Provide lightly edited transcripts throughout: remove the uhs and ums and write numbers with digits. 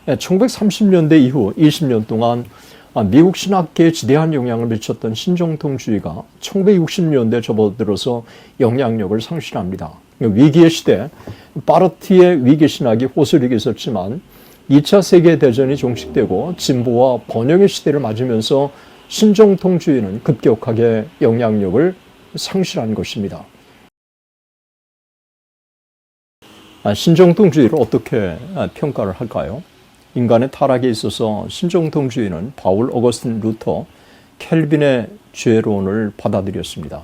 1930년대 이후 20년 동안 미국 신학계에 지대한 영향을 미쳤던 신정통주의가 1960년대 접어들어서 영향력을 상실합니다. 위기의 시대, 바르트의 위기신학이 호소리고 있었지만 2차 세계대전이 종식되고 진보와 번영의 시대를 맞으면서 신정통주의는 급격하게 영향력을 상실한 것입니다. 신정통주의를 어떻게 평가를 할까요? 인간의 타락에 있어서 신정통주의는 바울 어거스틴 루터, 켈빈의 죄론을 받아들였습니다.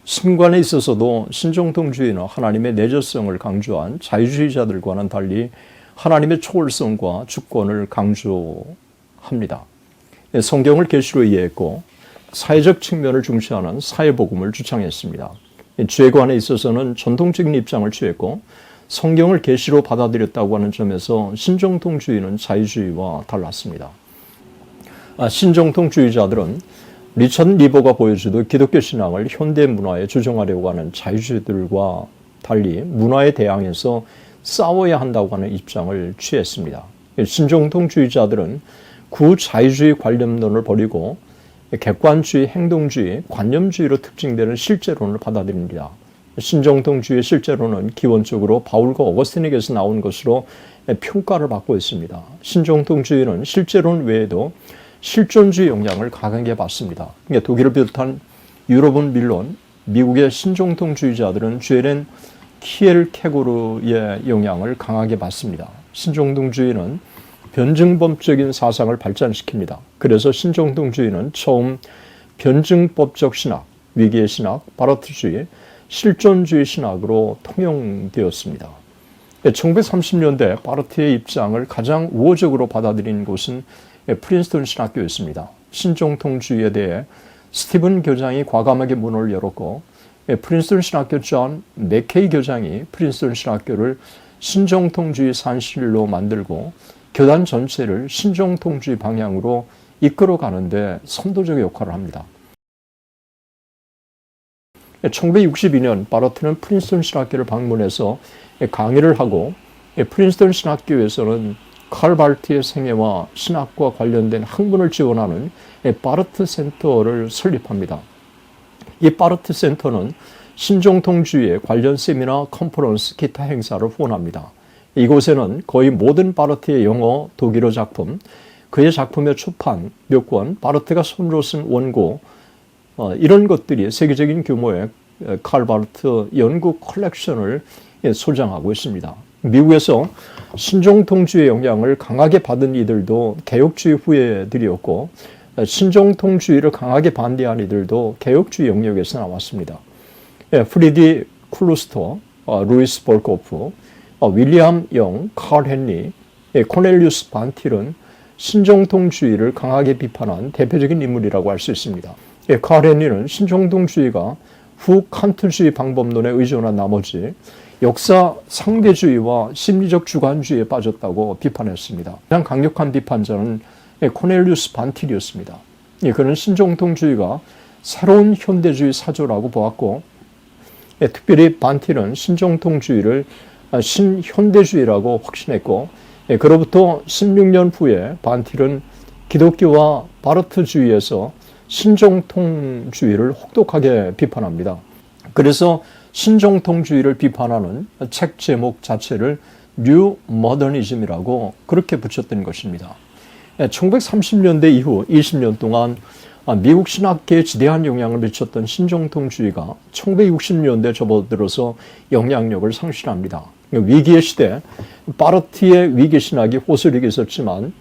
신관에 있어서도 신정통주의는 하나님의 내재성을 강조한 자유주의자들과는 달리 하나님의 초월성과 주권을 강조합니다. 성경을 계시로 이해했고 사회적 측면을 중시하는 사회복음을 주창했습니다. 죄관에 있어서는 전통적인 입장을 취했고 성경을 계시로 받아들였다고 하는 점에서 신정통주의는 자유주의와 달랐습니다. 신정통주의자들은 리처드 니버가 보여주듯 기독교 신앙을 현대 문화에 조정하려고 하는 자유주의들과 달리 문화에 대항해서 싸워야 한다고 하는 입장을 취했습니다. 신정통주의자들은 구자유주의 관념론을 버리고 객관주의, 행동주의, 관념주의로 특징되는 실제론을 받아들입니다. 신정통주의의 실제론은 기본적으로 바울과 어거스틴에게서 나온 것으로 평가를 받고 있습니다. 신정통주의는 실제론 외에도 실존주의 영향을 강하게 받습니다. 독일을 비롯한 유럽은 물론 미국의 신정통주의자들은 죄렌 키엘케고르의 영향을 강하게 받습니다. 신정통주의는 변증법적인 사상을 발전시킵니다. 그래서 신정통주의는 처음 변증법적 신학, 위기의 신학, 바르트주의, 실존주의 신학으로 통용되었습니다. 1930년대 바르트의 입장을 가장 우호적으로 받아들인 곳은 프린스턴 신학교였습니다. 신정통주의에 대해 스티븐 교장이 과감하게 문을 열었고 프린스턴 신학교 존 맥케이 교장이 프린스턴 신학교를 신정통주의 산실로 만들고 교단 전체를 신정통주의 방향으로 이끌어가는데 선도적 역할을 합니다. 1962년 바르트는 프린스턴 신학교를 방문해서 강의를 하고 프린스턴 신학교에서는 칼 바르트의 생애와 신학과 관련된 학문을 지원하는 바르트 센터를 설립합니다. 이 바르트 센터는 신정통주의의 관련 세미나, 컨퍼런스, 기타 행사를 후원합니다. 이곳에는 거의 모든 바르트의 영어, 독일어 작품, 그의 작품의 초판 몇 권, 바르트가 손으로 쓴 원고, 이런 것들이 세계적인 규모의 칼 바르트 연구 컬렉션을 소장하고 있습니다. 미국에서 신정통주의 영향을 강하게 받은 이들도 개혁주의 후예들이었고 신정통주의를 강하게 반대한 이들도 개혁주의 영역에서 나왔습니다. 프리디 클루스터, 루이스 볼코프, 윌리엄 영, 칼 헨리, 코넬리우스 반틸은 신정통주의를 강하게 비판한 대표적인 인물이라고 할 수 있습니다. 칼 헨리는 신정통주의가 후 칸트주의 방법론에 의존한 나머지 역사 상대주의와 심리적 주관주의에 빠졌다고 비판했습니다. 가장 강력한 비판자는 코넬리우스 반틸이었습니다. 그는 신정통주의가 새로운 현대주의 사조라고 보았고 특별히 반틸은 신정통주의를 신현대주의라고 확신했고 그로부터 16년 후에 반틸은 기독교와 바르트주의에서 신정통주의를 혹독하게 비판합니다. 그래서 신정통주의를 비판하는 책 제목 자체를 뉴 모더니즘이라고 그렇게 붙였던 것입니다. 1930년대 이후 20년 동안 미국 신학계에 지대한 영향을 미쳤던 신정통주의가 1960년대 접어들어서 영향력을 상실합니다. 위기의 시대, 바르트의 위기신학이 호소리고 있었지만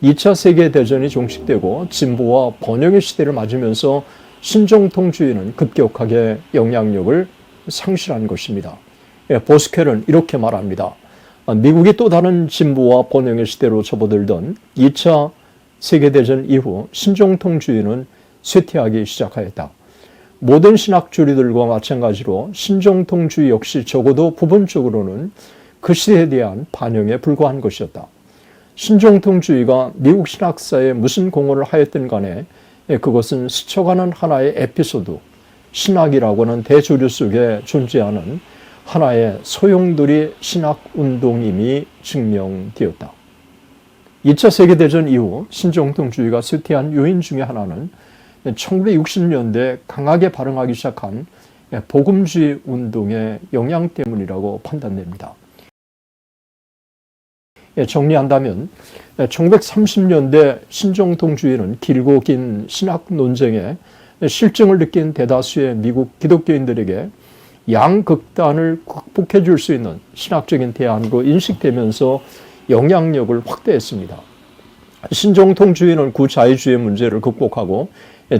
2차 세계대전이 종식되고 진보와 번영의 시대를 맞으면서 신정통주의는 급격하게 영향력을 상실한 것입니다. 보스켈은 이렇게 말합니다. 미국이 또 다른 진보와 번영의 시대로 접어들던 2차 세계대전 이후 신정통주의는 쇠퇴하기 시작하였다. 모든 신학주의들과 마찬가지로 신정통주의 역시 적어도 부분적으로는 그 시대에 대한 반영에 불과한 것이었다. 신정통주의가 미국 신학사에 무슨 공헌을 하였든 간에 그것은 스쳐가는 하나의 에피소드, 신학이라고 하는 대조류 속에 존재하는 하나의 소용돌이 신학운동임이 증명되었다. 2차 세계대전 이후 신정통주의가 쇠퇴한 요인 중에 하나는 1960년대 강하게 발흥하기 시작한 복음주의 운동의 영향 때문이라고 판단됩니다. 정리한다면 1930년대 신정통주의는 길고 긴 신학 논쟁에 실증을 느낀 대다수의 미국 기독교인들에게 양극단을 극복해 줄 수 있는 신학적인 대안으로 인식되면서 영향력을 확대했습니다. 신정통주의는 구자유주의 문제를 극복하고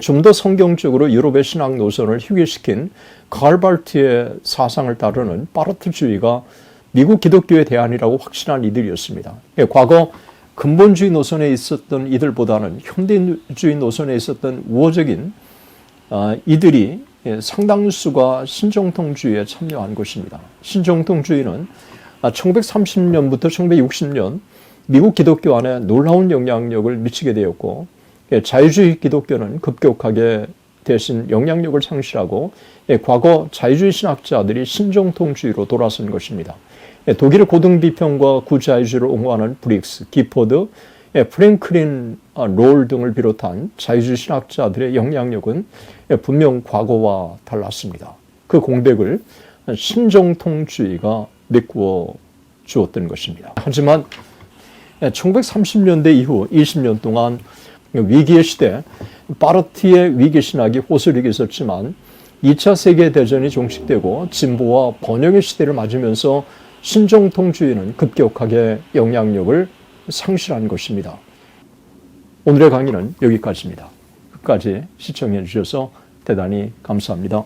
좀 더 성경적으로 유럽의 신학 노선을 희귀시킨 칼 바르트의 사상을 따르는 바르트주의가 미국 기독교의 대안이라고 확신한 이들이었습니다. 과거 근본주의 노선에 있었던 이들보다는 현대주의 노선에 있었던 우호적인 이들이 상당수가 신정통주의에 참여한 것입니다. 신정통주의는 1930년부터 1960년 미국 기독교 안에 놀라운 영향력을 미치게 되었고, 자유주의 기독교는 급격하게 대신 영향력을 상실하고 과거 자유주의 신학자들이 신정통주의로 돌아선 것입니다. 독일의 고등비평과 구자유주의를 옹호하는 브릭스, 기포드, 프랭클린 롤 등을 비롯한 자유주의 신학자들의 영향력은 분명 과거와 달랐습니다. 그 공백을 신정통주의가 메꾸어 주었던 것입니다. 하지만 1930년대 이후 20년 동안 위기의 시대, 바르트의 위기신학이 호소리고 있었지만 2차 세계대전이 종식되고 진보와 번영의 시대를 맞으면서 신정통주의는 급격하게 영향력을 상실한 것입니다. 오늘의 강의는 여기까지입니다. 끝까지 시청해 주셔서 대단히 감사합니다.